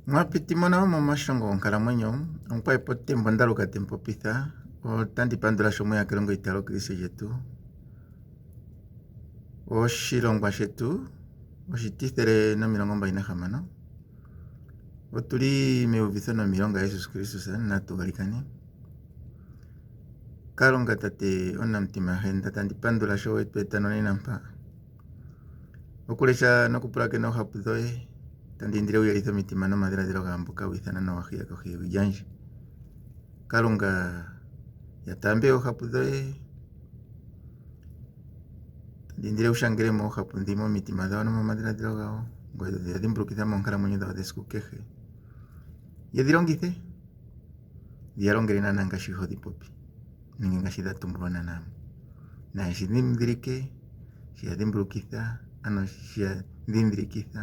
Mwapitimona momashongo onkalamwenyo onkwaepo tembo ndaluka tempopitha otandi pandula shomwe ya kelongo italo Kristo lyetu oshilongwa shetu oshitithele no26 otuli meuvitho nomilonga Yesus Kristus natu galikane Kalonga tate onamutima henda tandi pandula sho wetu etano nena mpa okulesha nokupulakena ohapu dhoye tandi indile uyelitha omitima nomadhiladhilo gaamboka withana nowahiya kohi yewi lyandje Kalunga yatambe ohapu dhoye tandi indile ushangelemo ohapu ndhi momitima dhawo nomomadhiladhilo gawo ngoye todhimbulukitha moonkalamwenyo dhawo dhesiku kehe yedhilongithe dhiyalongele naana ngaashi hodhi popi nenge ngaashi dhatumbulwa naana naye shidhindhilike shiyadhimbulukitha ano shiyadhindhilikitha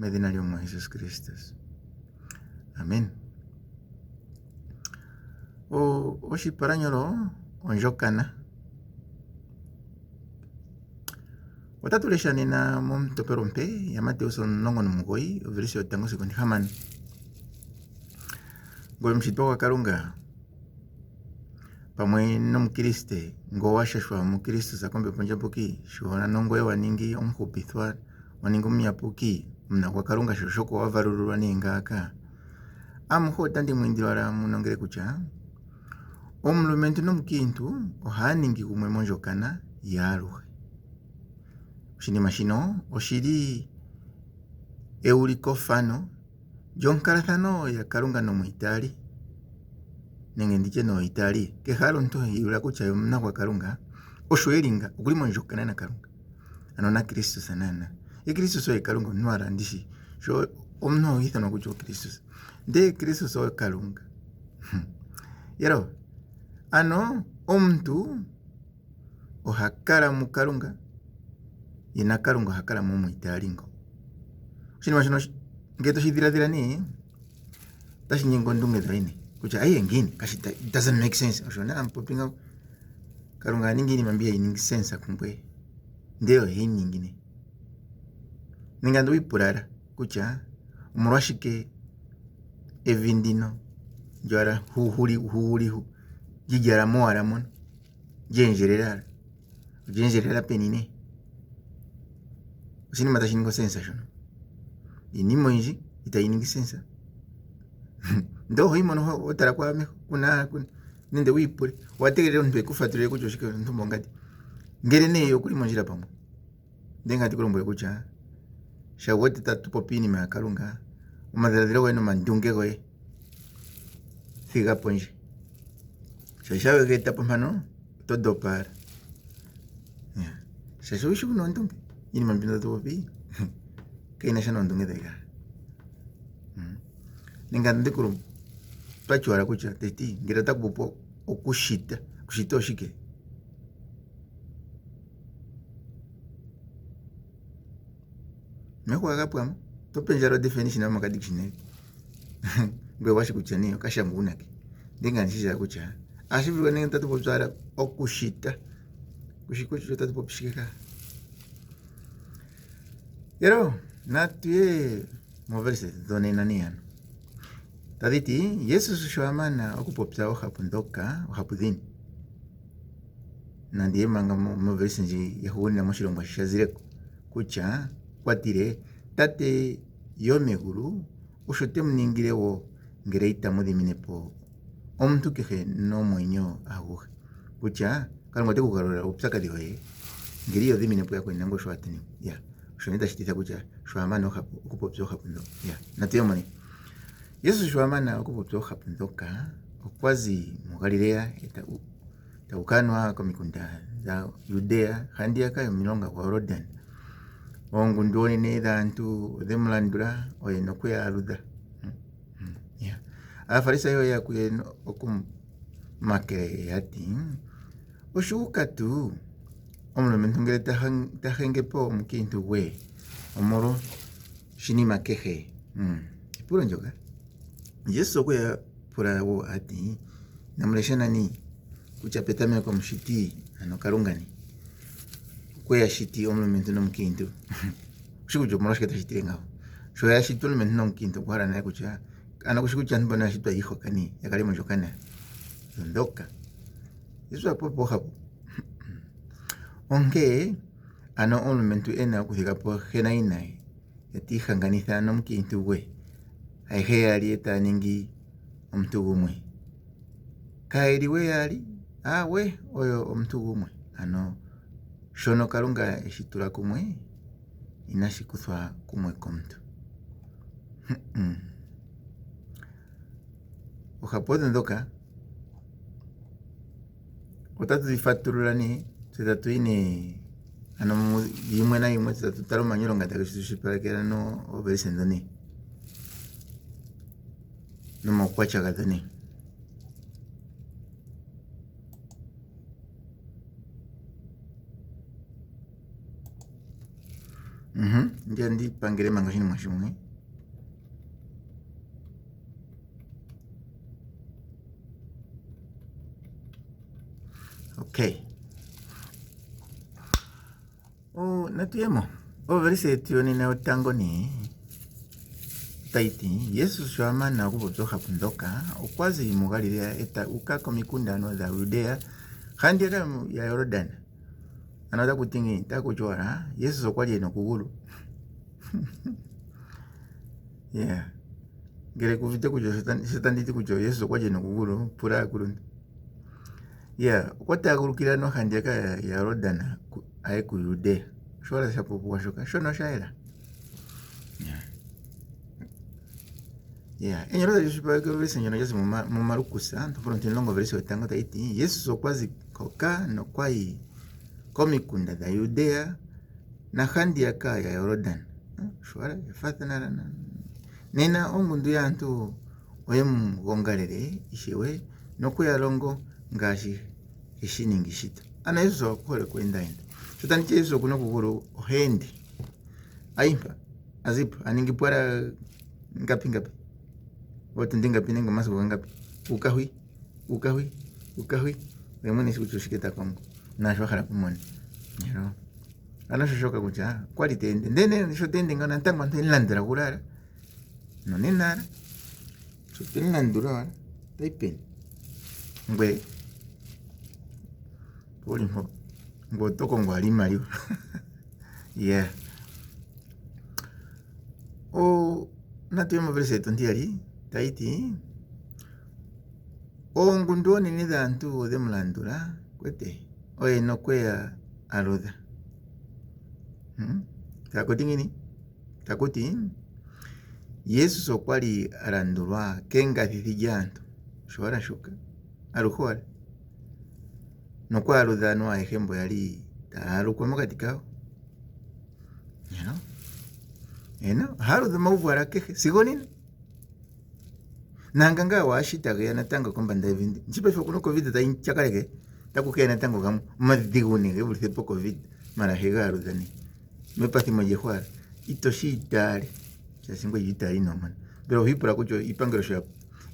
medhina lyomwa Jesus Kristus amen. Oshipalanyolo ondjokana otatu lesha nena momutopelo mpe ya Mateus 19 versi 1 sigo 6 ngoye mshitwa wa Kalunga pamwe nomukriste ngo washashwa mukristo sakombepo ndjapuki shihona nongoye waningi omuhupithwa waningi omyapuki mna kwa Kalunga shoshoko wavalululwa nengaka amuho otandi mwindilwala munongele kutya omulumentu nomukiintu ohaningi gumwe mondjokana yaaluhe oshinima shino oshili eulikofano lyonkalathano ya Kalunga nomwiitali nenge nditye nooitali kehalo omuntu yula kutya yomuna kwa Kalunga osho elinga okuli mondjokana na Kalunga ano na Kristus nana ye Kristus oye Kalunga omunwala ndishi sho omuntu oyithanwa kutya o Kristus nde Kristus oye Kalunga yero ano omuntu ohakala mu Kalunga yena Kalunga ohakala mu mwiitalingo oshinima shino ngele toshidhiladhila nee tashi nyenge ondunge dhoyene kutya aye ngini kashi doesn't make sense oshona ampopinga Kalunga aningi iinima mbi hayiningi sense kumbwe ndeyo heyiningine ninga ndoyipulala kutya omolwashike evi ndino njwala huulihu jijala mowala mono jenjelela penine oshinima tashiningi sense shono inima oyindji itayiningi sense ndo hoyimono otala kwameho kuna nende wipule wategelele omuntu ekufatulile kutya oshike omuntu mbongati ngele nee okuli mondjila pamwe ndenga tikulombwele kutya shawete tatu popi iinima ya Kalunga omadhiladhilo goye nomandunge goye thiga pondje shashawe geetapo mpano todopala shasha wishi kuna ondunge iinima mbino topopi kainasha noondunge dhaigala ninga ndikulu twachiwala kutya teti ngele otakupopo okushita oshike meko agapwamo topenjalo definition ama dictionary ngwe washi kutya niyo kashangu unake ndinga nishisha kutya ashivulwa nenge tatupopyala okushita kushiko chicho tatupopishika yero natuye moverse dhonena niyano taditi Yesus sho amana okupopya ohapu ndoka ohapu dhini nandiye manga moverse nji yahulina moshilongwa shazireko kutya kwatile tate yomegulu osho temuningile wo ngele itamudhiminepo omuntu kehe nomwenyo aguhe kutya Kalunga tekugalula upyakadhi woye ngeli yodhiminepo yakweni nango sho atini ya osho netashititha kutya sho amana okupopya ohapu ndoka ya natuyomoni Yesu sho amana okupopya ohapu ndoka okwazi mu Galilea taukanwa komikunda za Yudea handiyaka yomilonga gwa Yordani oongundu oonene dhaantu odhemulandula oye nokuyaaludha Aafarisayo yakuye okumakele yati oshuukatu omulumentu ngele tahengepo omukiintu gwe omolwo shinima kehe epulo ndjoka Yesu okuya pula wo ati namulesha nani kutya petameko omushiti ano Kalungani kweya shiti omulumentu nomukiintu shikutya omolwashike tashitile ngaho so ya shitul men non kinto kwara na kucha ana kushikucha mbona shitwa hijo kani ya kalimo jokana ndoka eso apopo hapo onke ano onmentu ena kuthika po genainai yati hanganiza no mkintu we ai he ali eta ningi omuntu gumwe kairi we ali we oyo omuntu gumwe ano shono Kalunga eshitula kumwe inashikuthwa kumwe komuntu uhapote ndoka utatu zifatululani tatu ine ano yimwe na yimwe tatu talo manyoro ngata kushipakera no oberisendoni no mokwacha gatani ndi pangere mangashini mwashimwe okay natuyemo overise tioni na utango ni taiti Yesu shwama na kubozoha pundoka ukwazi mugalilea eta ukako mikundano za Yudea handira ya Yordan another kutingi takuchora Yesu sokwaje no kugulu yeah gere kuvite kujo setanditi kujo Yesu sokwaje no kugulu pura kurundu yeah kwata kurukira no handika ya Yordan aye ku Yudea shora shapo washoka shono shaira yeah enyoro da yushipa ko vese nyono Yesu mu Marukusa ntofronti longo verso etango taiti Yesu sokwazi koka no kwai komikunda da Yudea na handika ya Yordan shora yafatana nena ongundu yantu oyem gongalere ishiwe no kuyalongo ngashi ishingishita ana Yesu akole kwenda enda shetani Yesu kuno kuguru ohendi aimpa azipa aningipwara ngapi wote ndinga pinenga maso ngapi ukahui wemone sikuchushiketa kongo na shwahara kumone yero ana shoshoka kucha quality ndene nisho tende ngana ntangwa ntelandira kurara no nenara so tenlandura taipen ngwe polimho ngotoko ngwali mario yeah natuyemo verse tontiari taiti ngundoni ni dantu de mulandura kwete oye no kwea aruda takuti Yesu sokwali arandurwa kenga thithijantu shora shuka aruhora no kwa aruda no ejembo yali tarukwemo katikao haruda mauvara keje sigonini nanganga washitaga yana tango komba ndavindi nchipe fokuno covid ta inchakareke takukena tango kam madiguni ke bulse po covid mara hegaru dani me pati mojehwar itoshitare chasingwe yitari no man pero hipura kucho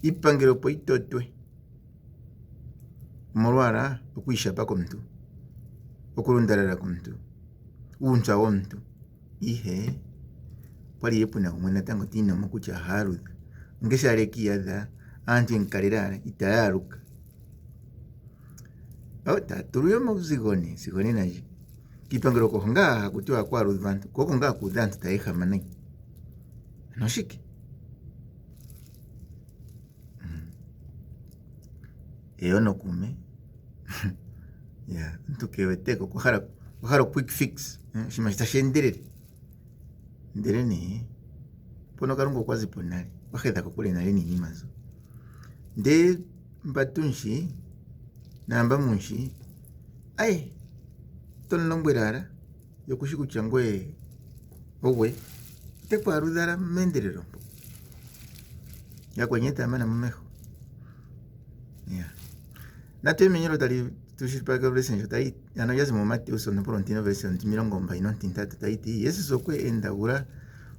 ipangero po itotwe morwara okwisha pa komtu okurundarara komtu uncha wontu ihe pali yepuna kumwena tango tino mokucha haruda ngeshare kiyada anti enkalirara itayaruka taturuyo sigoni naji kipangiro ko nga kutiwa kwa rudvantu ko nga kudantu taiha manai noshiki no kume ya ntukeweteko kuhara quick fix shimashita shenderere nderene pono karungo kwazi ponari wakhetha kokule nale nini mazo nde mbatunshi namba munshi ai tonlombwerara yokushikuchangwe owe tekwa rudara menderero yakwenyeta mana mumejo yeah natemenyero tali tushipaka version tai ano yazimo Matthew sono prontino version 23 taiti Yesu sokwe endagura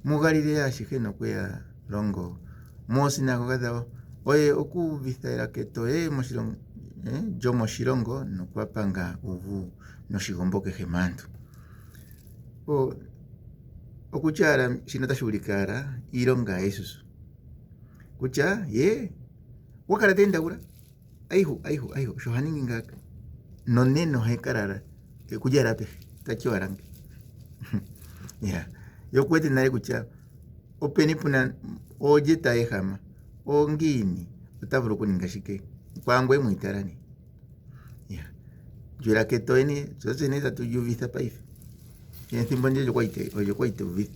mugalile yashikeno kwe longo mosi na kogada oye okuvithaira keto moshilongo jo moshilongo no kwapanga uvu no shigomboke gemantu okuchara shino tashulikara ilonga esusu kucha ye wakala tendagura aihu shohaningi ngaka noneno hekarara kujara pe tachiwarange ya yokwete nale kucha openi puna oje taehama ongini utavuro kuninga shike kwangwe muitarani ya jura que toeni zote neza tuyuvitha paife yenthimbo ndio kwaite uvitha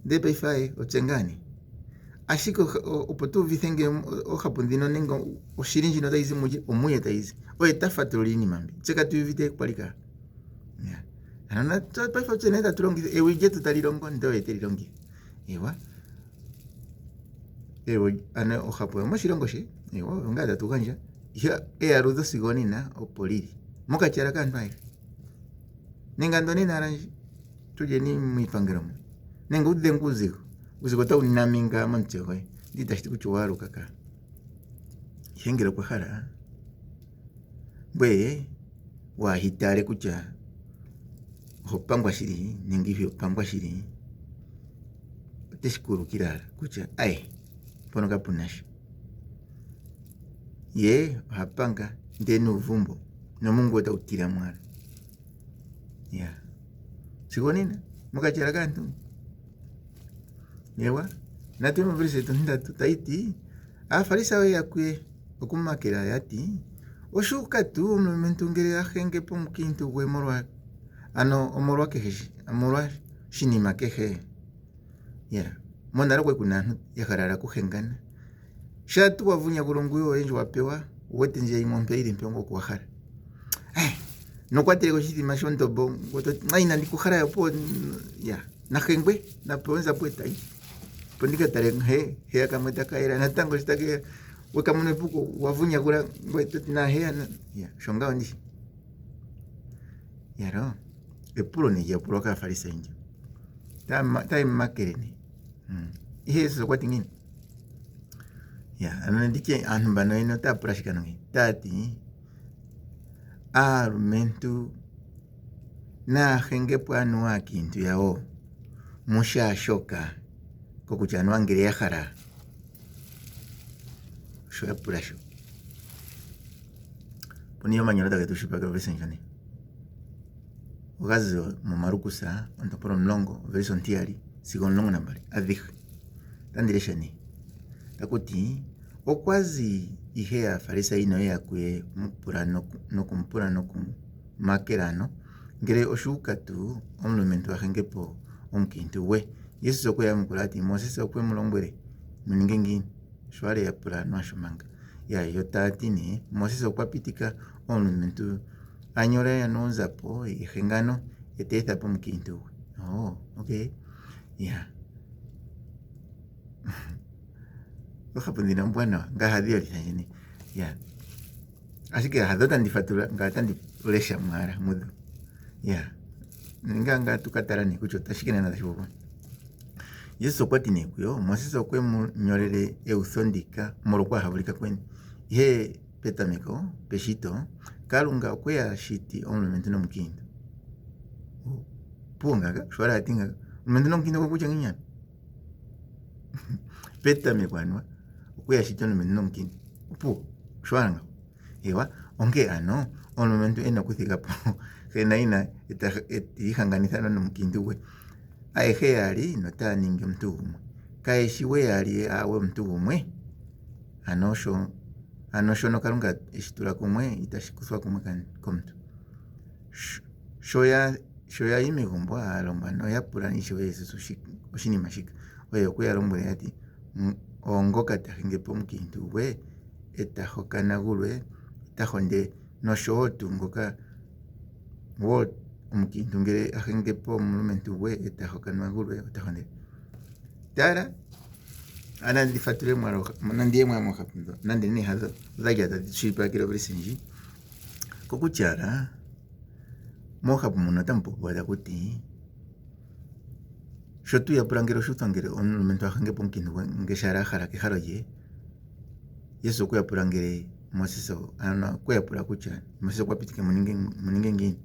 de paifae ochengani ashiko upotu vithenge ohapundino nengo oshirinji no taizi muje omuye taizi oye tafatulini mambi cheka tuyuvite kwalika ya ana paifa cheneta tulongi ewije tutalirongo ndo etelilongi ewa ana ohapo moshilongo she ewa ngada tukanja ya arudo sigonina opoliri mokachara kantu ai nenga ndoni naranji tuje ni mipangiro nenga udenguzigo uzigota unaminga manchewe nditashiti kuchuwaru kaka hengero kwa hara bwe wahitare kucha hopangwa shiri nengivyo pangwa shiri teshikuru kirara kucha ai pono kapunash ye hapanga ndenu vumbo no mungu wata utira mwara ya sigonina mukachara kantu yewa natuno vrise tonda tutaiti afarisa we yakwe okumakera yati oshuka tu momento ngere ahenge pomkintu we morwa ano omorwa keheshi amorwa shinima kehe ya mondara kwe kuna yaharara kuhengana shatu wavunya kulonguyo enjo wapewa wete nje imompe ili mpiongo kuhara no kwatele koshiti mashonto bon goto aina ndikuhara yapo ya nahengwe na ponza pueta hii pondika tare he akamweta kaira natango sitake wekamune puko wavunya kula ngwetu na he ya shongao ndishi yaro epuro ni ya puro ka farisa injo ta makereni ihe so kwatingini ya anandike anbano ino ta prashikano tati argumentu na henge pwanu akintu yao musha shoka kokuchano angere yahara shoya purasho poniyo manyora ke tushipa ka vesenjane ugazo mumarukusa ontoporo mlongo version tiari sigon longo nambari adhik tandireshani takuti okwazi ihea farisa ino ya kwe mpura no kumakerano ngere oshuka tu omlumentu ahengepo omkintu we yesu sokwe ya mkulati moses sokwe mulongwere muningengi shware ya pura no ashumanga ya yotatini moses sokwa pitika omlumentu anyora ya nonzapo ihengano eteza po mkintu oh okay ya okapundina mbwana ngahadio lisanyeni ya así que hadota ndifatura ngatandi ulesha mwara mudo ya nganga tukatarani kucho tashikina na shibo yesu kwatine kuyo moses okwe munyorere eusondika morokwa habulika kweni ye petameko peshito kalunga okwe ya shiti omulumento no mkindu punga shwara atinga omulumento no mkindu kucha nginya petameko anwa okwe ya shiti omulumento no mkindu pu shwara ewa onge ano omulumento ena kuthikapo genaina etihanganizana no mkindu we aehe yali nota ningi mtu umwe kaeshiwe yali awe mtu umwe anosho no kalunga ishitula kumwe itashikuswa kumwe komtu shoya imigombo alomba no yapulanisho yesu oshinima shika oyo kuyalombwele yati ongoka tahingepo mkindu we etahokanagulwe tahonde nosho tungoka wo umkintu ngere ahengepo omulumentu we etahokanagulwe otahonde tara ana ndifature mwaro nandie mwamo kapundo nandi ni hazo zagya shipa kilo brisinji kokuchara moha pumuno tampo wada kuti shotu ya prangero shutangere omulumentu ahengepo mkintu we ngeshara hara ke haroye yesu kuya prangere mosiso ana kuya pura kucha mosiso kwa pitike muninge ngini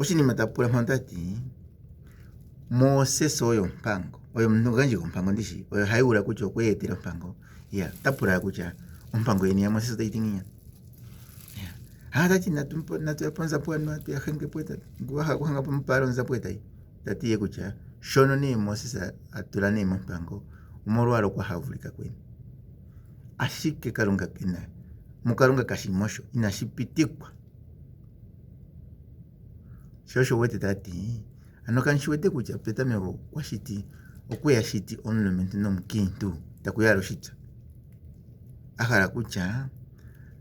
oshini matapura mantati Moses oyo mpango oyo mndu ganji mpango ndishi oyo haiura kucha okweyetera mpango ya tapura kucha mpango yeni ya Moses taitinginya ya hata china tumpo natuyaponza pwanu tuyahenge pweta nguha kuhanga pomparo nza pweta tatiye kucha shono ni Moses atulane mpango umorwaro kwa havulika kweni ashike Kalunga kena mukalunga kashimosho inashipitikwa shosho wete tati anokanshiwete kucha peta mego kwashiti okuya shiti omulumentu nomukintu takuyalo shita akhala kucha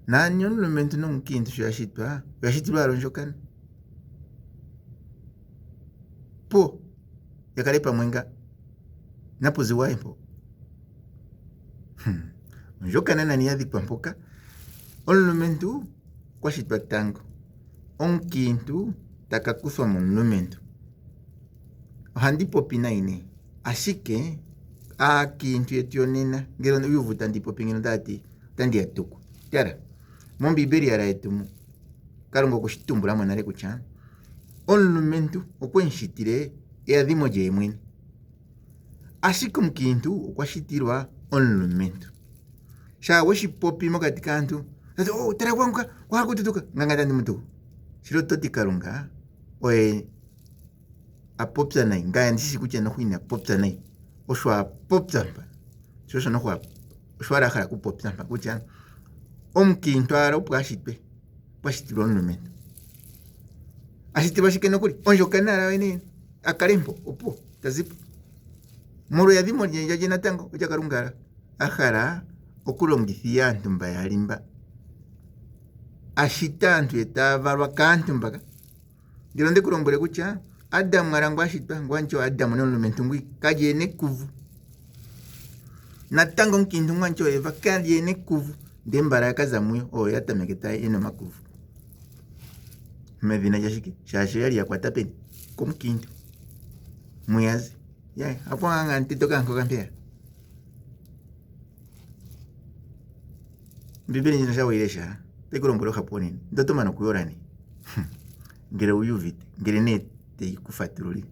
nani omulumentu nomukintu sho yashitwa yashitilwa alonjokana po yakale pamwenga napuzi waimpo onjokana nani yadhikwa mpoka omulumentu kwashitwa tango omukintu takakuthwa momulumentu ohandi popi naine ashike aakintu yetu yonena ngelo yuvu tandi popi ngeno tati tandi yatuku tara mombibeli yala yetu Kalunga okushitumbula monale kucha omulumentu okwenshitile eyadhimo lye mwene ashike omukintu okwashitilwa omulumentu sha weshipopi mokati kaantu tati tara kwanguka kwahala kututuka nganga tandi mutuku shilo toti Kalunga oye apopya nayi ngaya ndishi kucha nohwina popya nayi osho apopya mpa shosho nohwa osho ala akhala kupopya mpa kucha omukintu ala opo ashitwe pwashitilwa omulumentu ashitilwa shike nokuli ondjokana ala wene akalempo opo tazipo molwa eyadhimo lye natango olya Kalunga ala akhala okulongithia aantu mba yalimba ashita aantu etaya valwa kaantu mbaka ngelo ndekulombwele kucha Adamu ala ngu ashitwa ngu ancho Adamu nomulumentu ngwi kalyene kuvu natango omukintu ngu ancho Eva kalyene kuvu nde mbala yakaza muyo oyo yatameketa yena omakuvu medhina lyashike shaashi yali yakwata peni komukintu muyazi apo anga ntitoka nkoka mpeya mbibeli njino shawilesha tekulombwele hapo nini ndotomana kuyorani ngele uyuvite ngele ne teikufatululi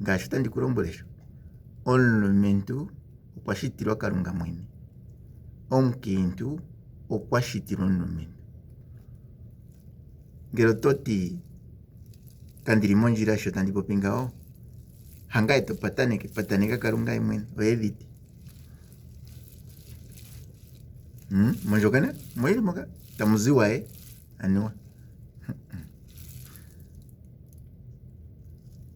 ngashi tandikulombwelesho omulumentu okwashitilwa Kalunga mwene omukintu okwashitilwa omulumentu ngele toti kandili mondjila sho tandi popi ngawo hangaye pataneka Kalunga ye mwene oyedhiti monjokana moyili moka tamuziwa anuwa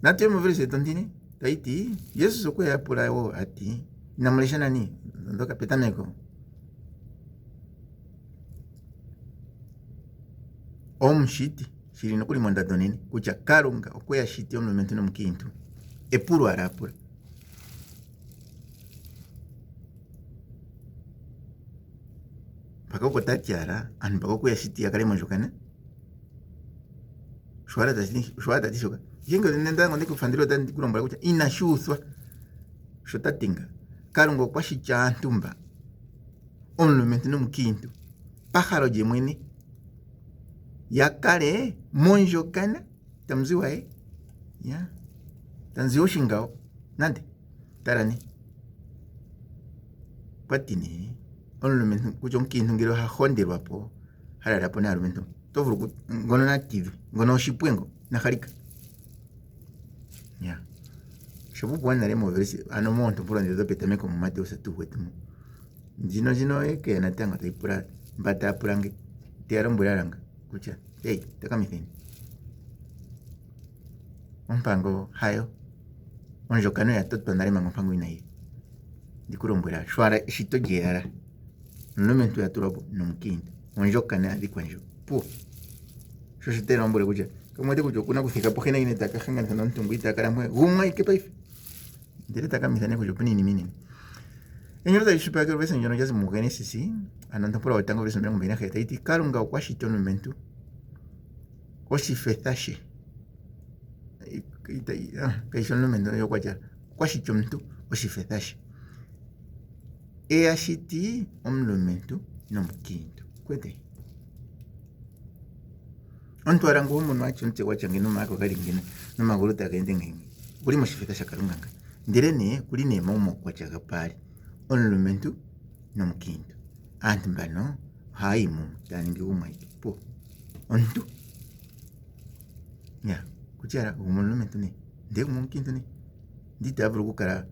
natuye muverse tontine taiti Yesu sokwe yapula wo ati namulesha nani ndoka petameko omushiti shili nokuli mondado nene kucha Kalunga okweya shiti omulumentu nomukintu epulu ala apula paka oko tatyala antu paka okweya shiti yakale monjokana shwala tatishoka yengo nendango ndikufandiro tandikulombwela kucha inashuthwa sho tatinga Kalunga okwashitya aantu mba omulumentu nomukintu pahalo lye mwene yakale monjokana tamuziwa tanziwa oshingawo nande talane pwatine omulumentu kutya omukintu ngele hahondelwapo halalapo naalumentu tovulu ngono nakive ngono oshipwengo nahalika shopupuwa nale moverse ano monto mpulonde dopetameko mu Mateo satuhwetumo njino ekeya natango taipula mba taapulange teyalombwela alanga kutya takamitheni ompango hayo ondjokano yatotwa nale manga ompango inayi ndikulombwela shwala eshito lyeyala omulumentu yatulwapo nomukintu ondjokana yadhikwa ndjo puo shosho telombwele kutya kamwete kutya okuna kuthikapo hena ine takahanganitha nomuntu ngwi takala mwe gumwa ike paife ndele takamithane kutya opunini minini enyolo talishipakelo verse ndjono lyazi mu Genesis ano ntompula wetango verse 27 taiti Kalunga okwashita omulumentu oshifetha she kaishi omulumentu yokwatya okwashita omuntu oshifetha she eyashiti omulumentu nomukintu kwete omuntu alangu omunhu wacho omutse gwatya ngeno omako kali ngeno nomagulu takende ngengi kuli moshifeka sha Kalunga nga ndele ne kuli ne momo kwachaga pali omulumentu nomukintu antu mbano haimu taningi umwe po ontu ya kuchara omulumentu ne nde omukintu ne nditavulu kukala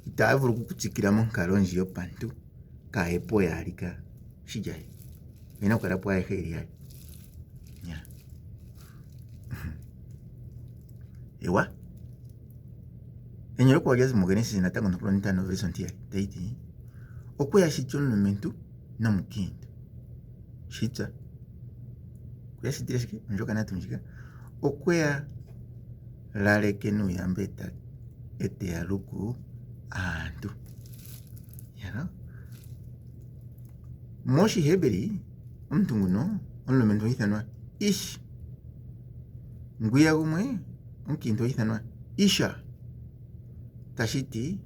itavulu kukutsikila monkalo nji yopantu kaepo yalika shijaye ina kukala pwaye heri yali ya ewa enyolo kwa gazi mugenesi natango nokula nitano version ntiya taiti okweya shityo omulumentu nomukintu shitsa kuya shitile shike njoka natunjika okweya laleke nuyambe ete yaluku antu yano moshi hebeli omuntu nguno omulumentu oyithanwa ish ngwiya gumwe omukintu oyithanwa isha tashiti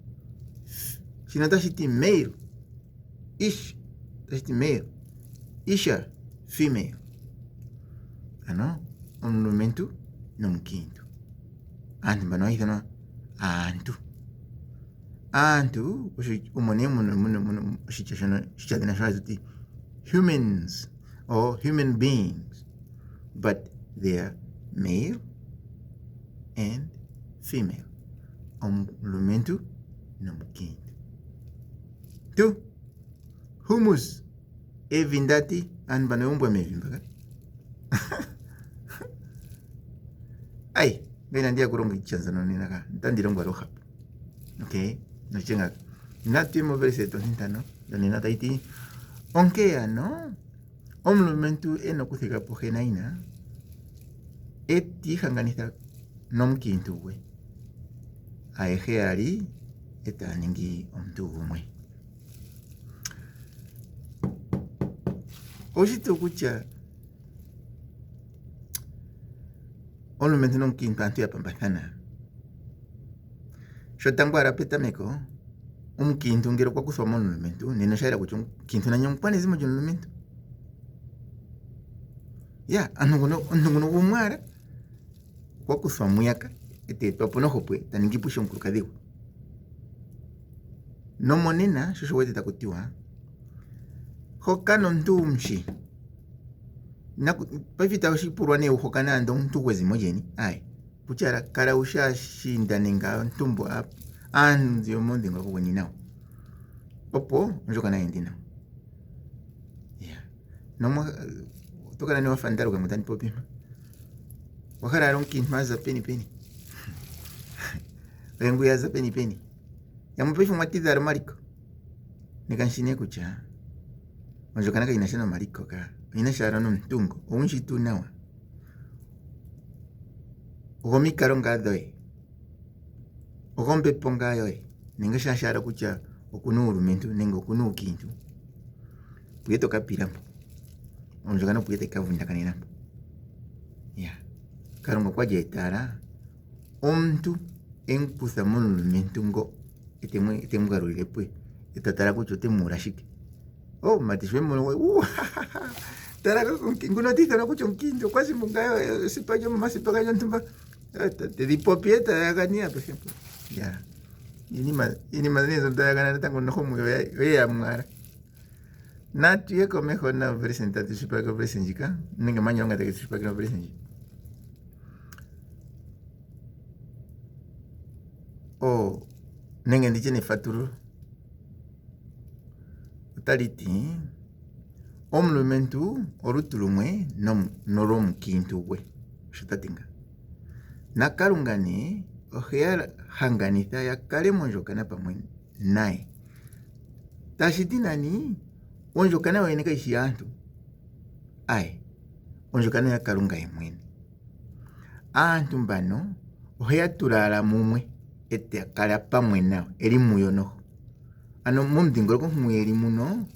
shino tashiti male ish tashiti male isha female ano omulumentu nomukintu antu mbano oyithanwa antu umone muno oshitya shono shichadhina shono tuti humans or human beings, but they are male and female. Omulumentu nomukintu. Tu humus evindati an bano umbwa mevimbaga. Ai, ngena ndia kuronga ichanza no ninaka. Ntandilongwa roha. Okay, no chenga. Nati mo verse to hintano, donina taiti. Onke ano omulumentu eno kuthika pogena ina eti hanganitha nomukintu gwe aehe ali eta ningi omuntu gumwe oshito kutya omulumentu nomukintu antu yapambathana shotango arapetameko omukintu ngero kwakuthwa omulumentu nena shaira kutya omukintu nanye omukwanezimo lyomulumentu ya antu nguno gumwara kwakuthwa muyaka ete etwapo nohopwe taningi pusha omukulukadhi gwe nomonena shosho wete takutiwa hokana omuntu umshi paife tashipulwa ne uhokana ando omuntu gwezimo lyeni ayi puchara kala ushashinda nenga ontumbo aantu yomomudhingoloko gweni nawo opo ndjoka naye ndi nawo ya nomwa tokala ne wafandaluka mutani popima wakhala ala omukintu aza peni wengu yaza peni yamupaife mwatidhalo maliko nekanshine kutya ondjoka naka ina shano maliko ka ina shalo nomutungo owunshitu nawa ogomikalo ngaa dhoye ogombepo ngaa yoye nenge shashalo kutya okuna uulumentu nenge okuna uukintu puye tokapilampo ondjoka nopuye tekavundakanenampo ya Kalunga kwalya etala omuntu enkutha momulumentu ngo etemugalulile pwe etatala kutya otemuula shike mati shwe mono tala nguno tithana kutya omukintu okwazimbo ngayo esipa lyomomasipa galyo ntumba tedhipopie tayagania por ejemplo ya inima zinezo tayagana natango nohomu oye yamwala natuye komeho na verse ntatu tushipake verse njika nenge manyonga take tushipake verse njika nenge ndiche nefatululo otaliti omulumentu olutu lumwe nolomukintu gwe shotatinga nakalunga ne oheya hanganitha yakale mondjokana pamwe naye tashiti nani ondjokana yoyene kaishi yaantu ayi ondjokana yakalunga yemwene aantu mbano oheya tulala mumwe ete akala pamwe nawe eli muyo noho ano momudhingoloko mwe eli muno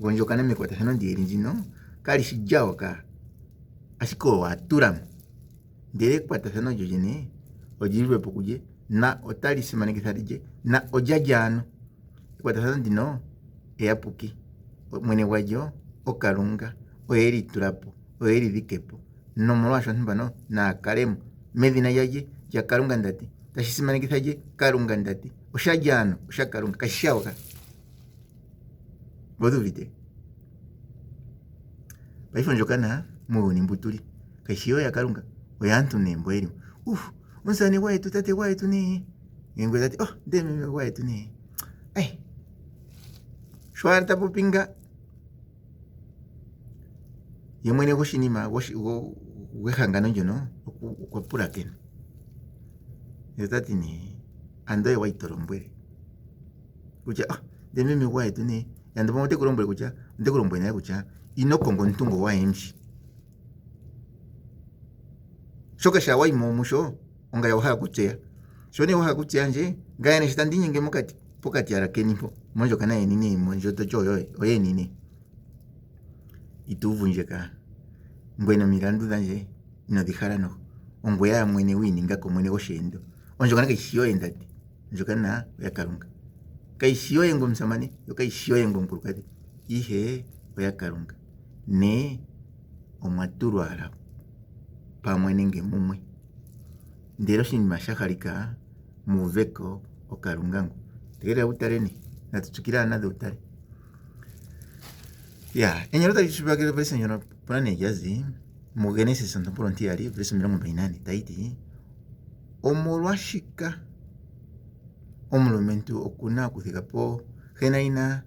gondjokana mekwatathano ndi eli ndjino kalishi lyawo ka ashike owatulamo ndele ekwatathano lyo lyene olyililwepo kulye na otali simanekitha lye na olya lyano ekwatathano ndino eyapuki mwene gwalyo okalunga oye litulapo oye lidhikepo nomolwasho aantu mbano naakalemo medhina lyalye lyakalunga ndati tashisimanikizaje karunga ndati ushajano ushakarunga kashawaka boduvite baifonjokana muuni mbutuli kashiyo ya karunga oyantu nembo eri unsani waitu tate waitu ni ngwe tati ndeme waitu ni shwarta popinga yemwene goshinima wehangano njono okwapula kena yotati ni andoye waitolombwele kucha ndeme waitu ni yandomo mutekulombwele kucha ndekulombwele naye kucha inokongo ntungo wa emshi shoka shawa imomusho onga ya waha kucheya shone waha kucheya nje ngaya ne shitandi nyinge mukati pokati arakenipo monjo kana yenini monjo tocho oye nini ituvunjeka ngweno mirandu danje ino dijara no ongwe ya mwene wininga ko mwene goshendo onjo kana kishiyo endati onjo kana ya karunga kaishiyo yengo msamani yo kaishiyo yengo mkurukati ihe ya karunga ne omwaturu ara pamwe nenge mumwe ndero shinima shahalika muveko okarungangu tegera utareni natuchukira nada utare enyero tachibakira verse nyoro ponane jazi mu Genesis ntoporontiari verse 28 taiti omolwashika omulumentu okuna kuthikapo genaina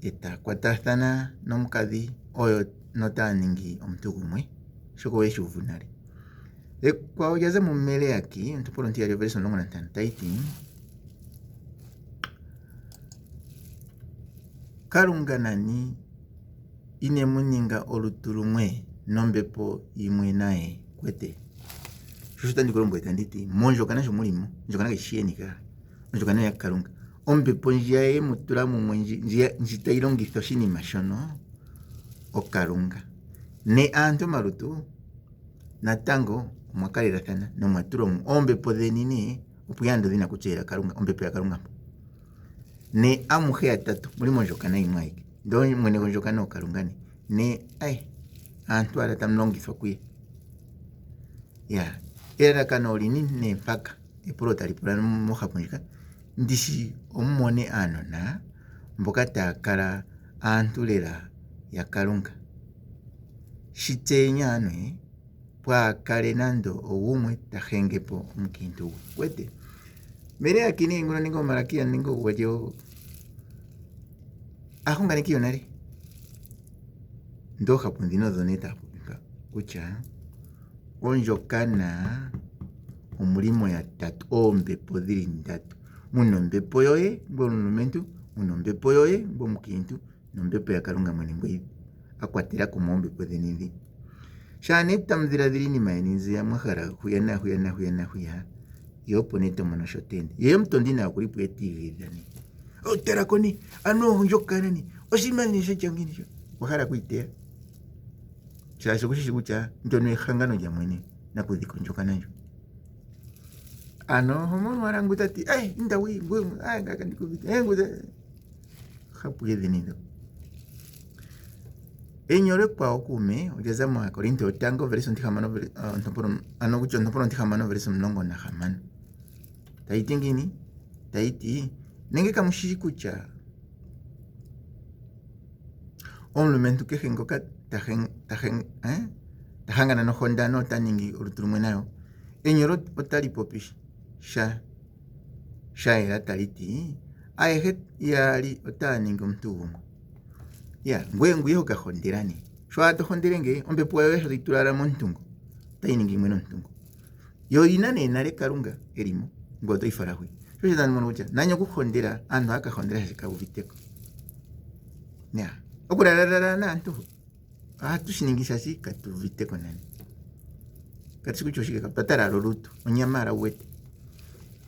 eta kwatathana nomukadhi oyo notaningi omuntu gumwe shoko weshuvunale kwa jaza mumele yaki ntoporontiari verse 15 taiti kalunganani inemuninga olutulumwe nombepo imwe naye kwete shushuta ndikolombo etanditi monjo kana shomulimo njo kana kishienika njo kana yakalunga ombepo njiyaye mutula mumwe njitailongitha oshinima shono okalunga ne aantu malutu natango omwakalelathana nomwatula ombepo dhenini opo yando dhina kuchera kalunga ombepo ya kalunga ne amuhe atatu mulimo njokana imwe aike ndo mwene njokana okalungani ne aantu ala tamulongithwa kuye elalakano olini ne mpaka epulo talipula mohapunjika ndishi omumone aanona mboka taakala aantu lela ya kalunga shitseenya anwe pwaakale nando ogumwe tahengepo omukintu wete mere akini ngono ningo malakia ningo wajo ahunganikiyo nale ndo hapundino dhoneta kupika kucha onjokana omulimo ya tatu ombepo dhili ndatu muno mbepo yoye ngbo mulumentu muno mbepo yoye ngbo mukintu nombepo ya kalunga mwene ngwe akwatela ku mombepo dhenidhi shane tamdhiladhili nima yeninzi ya mwahara huya yopo neto mono shotende yeyo mtondi na kulipu etigidhani oterakoni ano njokanani osimani shechangini sho wahara kuitea shasho kushikucha ntono ehangano lya mwene nakudhiko njokananjo ano homo marangu tati ndawi ngwe ngaka ndikuvita nguza hapuye dhenido enyore kwa okume ojaza mwa Korinto tango verso ntihamano ntoporo ano kucho ntoporo ntihamano verso mnongo na hamano taiti ngini taiti nenge kamushiri kucha omulumentu kehengoka tahangana no honda no taningi urutulumwe nayo enyoro otali popish sha era taliti ayehet yali otaningi omuntu gumwe ngwe nguyeho kahonderani shwato honderenge ombepo yawe ritulala montungo tainingi mweno ntungo yo inane nale kalunga elimo ngoto ifarahui shoshe dan mono ucha nanyo kuhondera ando akahondera shikabuviteko okurararara nantu tushiningisha shi katuviteko nani katikuchoshika patara lolutu onyamara wete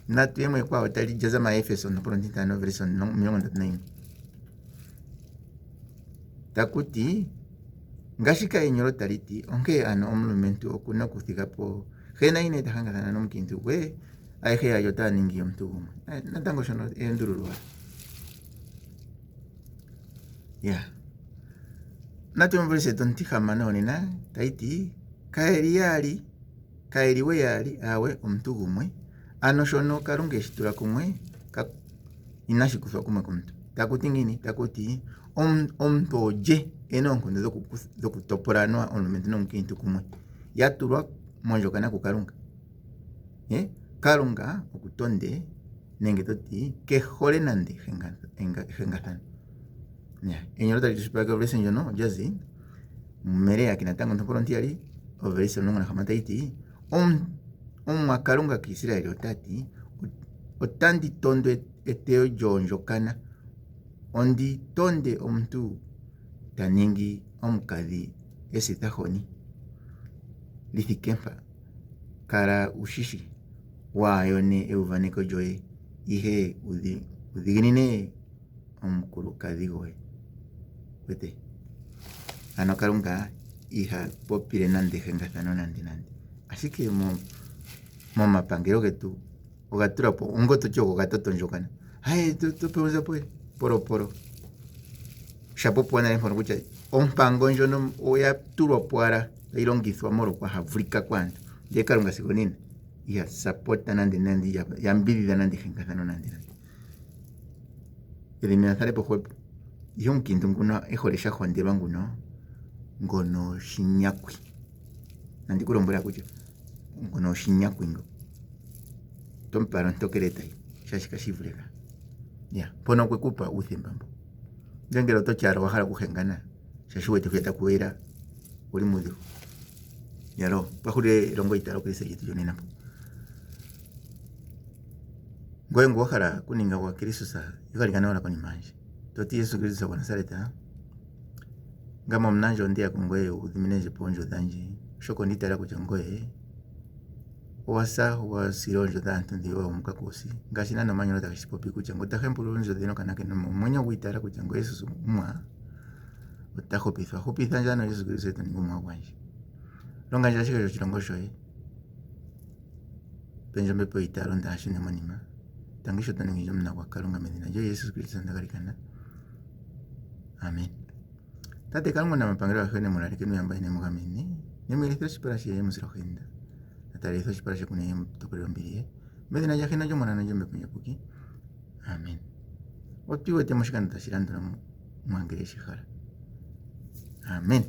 natu yemwe kwa otali jaza ma Efeso no prontintano verso 9 takuti ngashika enyoro taliti onke ano omulumentu okuna kuthikapo gena ine tahangana nomukintu gwe aihe ayota ningi omuntu gumwe natango shono endurulwa natumvulise tontihamano nena taiti kaeliwe yali awe omuntu gumwe ano shono Kalunga eshitula kumwe inashikuthwa kumwe komuntu. Takuti ngini? Takuti omuntu olye ena oonkondo dhokutopola anuwa omulumentu nomukiintu kumwe yatulwa mondjokana ku Kalunga. Kalunga okutonde nenge toti kehole nande ehengathano. Enyolo tali tushipaka overesi ndjono olyazi Merea kinatango ntompolo ntiyali overesi 16 iti omwa Kalunga kiisiraeli otati otandi tondo eteyo lyoondjokana ondi tonde omuntu taningi omukadhi esithahoni lithike mpa kala ushishi waayone euvaneko lyoye ihe udhiginine omukulukadhi goye. Wete ano Kalunga iha popile nande ehengathano nande. Ashike momapangelo getu oga tulapo ongoto tyo gatoto ndjokana. Haye tupeuza polo shapopo nale mpono kutya ompango ndjono oya tulwapo ala tayi longithwa molwa kwahavulika kwaantu. Ndele Kalunga sigo nina iha sapota nande yambidhidha nande ehengathano nande. Eliminathalepo hwepo ihe omukiintu nguno ehole shahondelwa ngono oshinyakwi. Nandi kulombwela kutya ngono oshinyakwi ngo tompala ontokele tayi shashi kashivuleka. Mpono okwekupa uuthembambo. Ngele ototyala wahala okuhengana shashi wete hwiya takuwela uli mudhigu. Yalo pahulile elongo italo krista lyetu lyonenapo. Ngoye ngu wahala kuninga wa Kristo yukalikana wala konima yanje toti Yesu Kristo wa Nazareta ngama omunanjo ondeya kungoye udhiminenje poonjo dhanje shoko nditala kutya ngoye owasa wasila oonjo dhaantu ndi omuka kusi ngaashi nano manyolo takashipopi kutya ngo tahembula oonjo dhino kanake nomwenyo gwiitala kutya ngo Yesu umwa otahupithwa njano Yesu Kristo ninga umwa gwanje longa njala shika shilongo shoye penjo mbepo italo ndashune monima tangisho taningi mna kwa Kalunga medina jo Yesu Kristo ndagalikana. Amen. Tate Kalunga na mapangelo ya hene mulalike nuyamba ine mugamene nemwelithira shiparashi ya musirahenda natalitho shiparashi kune mtokolero mbiriye medina ya hena jo mwana njo mbepunye puki. Amen. Otiwete mushikanda tashilandula mwangele shihara. Amen.